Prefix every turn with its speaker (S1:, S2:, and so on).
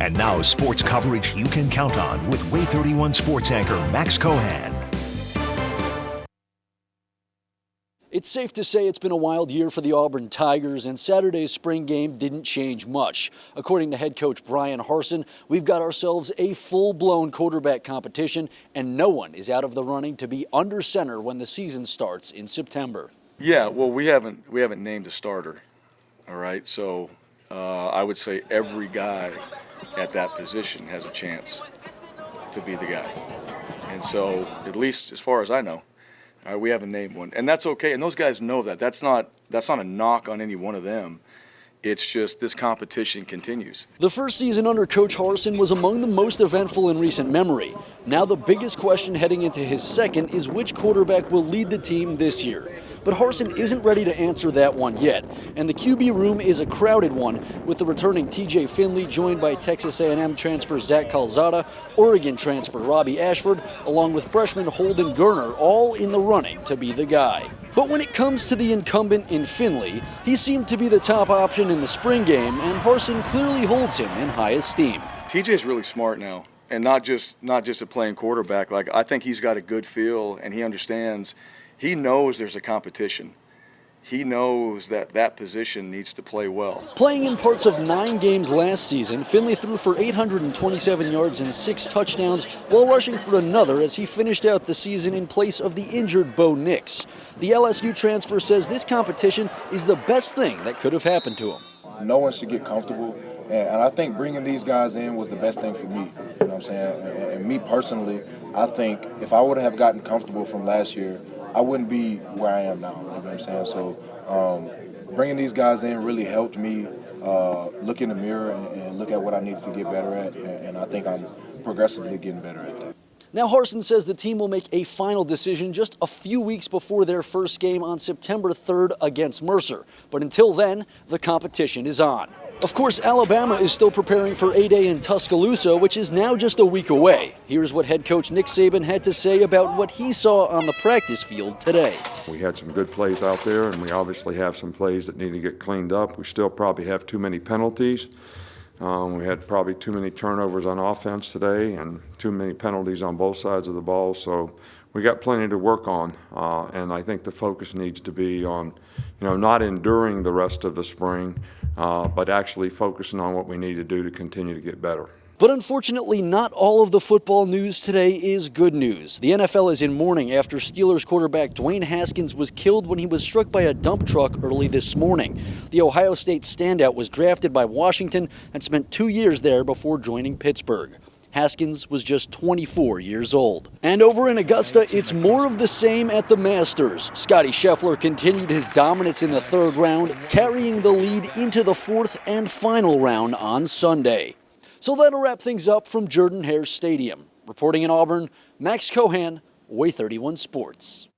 S1: And now sports coverage you can count on with Way 31 sports anchor Max Cohan.
S2: It's safe to say it's been a wild year for the Auburn Tigers, and Saturday's spring game didn't change much. According to head coach Brian Harsin, we've got ourselves a full-blown quarterback competition, and no one is out of the running to be under center when the season starts in September.
S3: Yeah, well, we haven't named a starter, all right? So I would say every guy at that position has a chance to be the guy. And so, at least as far as I know, we haven't named one, and that's okay. And those guys know that. That's not a knock on any one of them. It's just this competition continues.
S2: The first season under Coach Harsin was among the most eventful in recent memory. Now the biggest question heading into his second is which quarterback will lead the team this year. But Harsin isn't ready to answer that one yet, and the QB room is a crowded one, with the returning TJ Finley joined by Texas A&M transfer Zach Calzada, Oregon transfer Robbie Ashford, along with freshman Holden Gerner, all in the running to be the guy. But when it comes to the incumbent in Finley, he seemed to be the top option in the spring game, and Harsin clearly holds him in high esteem.
S3: TJ's really smart now, and not just a playing quarterback. Like, I think he's got a good feel, and he understands. He knows there's a competition. He knows that position needs to play well.
S2: Playing in parts of 9 games last season, Finley threw for 827 yards and 6 touchdowns while rushing for another as he finished out the season in place of the injured Bo Nix. The LSU transfer says this competition is the best thing that could have happened to him.
S4: No one should get comfortable, and I think bringing these guys in was the best thing for me. You know what I'm saying? And me personally, I think if I would have gotten comfortable from last year, I wouldn't be where I am now, you know what I'm saying? So bringing these guys in really helped me look in the mirror and look at what I needed to get better at, and I think I'm progressively getting better at that.
S2: Now Harsin says the team will make a final decision just a few weeks before their first game on September 3rd against Mercer. But until then, the competition is on. Of course, Alabama is still preparing for A-Day in Tuscaloosa, which is now just a week away. Here's what head coach Nick Saban had to say about what he saw on the practice field today.
S5: We had some good plays out there, and we obviously have some plays that need to get cleaned up. We still probably have too many penalties. We had probably too many turnovers on offense today and too many penalties on both sides of the ball. So we got plenty to work on, and I think the focus needs to be on, not enduring the rest of the spring, but actually focusing on what we need to do to continue to get better.
S2: But unfortunately, not all of the football news today is good news. The NFL is in mourning after Steelers quarterback Dwayne Haskins was killed when he was struck by a dump truck early this morning. The Ohio State standout was drafted by Washington and spent 2 years there before joining Pittsburgh. Haskins was just 24 years old. And over in Augusta, it's more of the same at the Masters. Scottie Scheffler continued his dominance in the 3rd round, carrying the lead into the 4th and final round on Sunday. So that'll wrap things up from Jordan-Hare Stadium. Reporting in Auburn, Max Cohan, Way 31 Sports.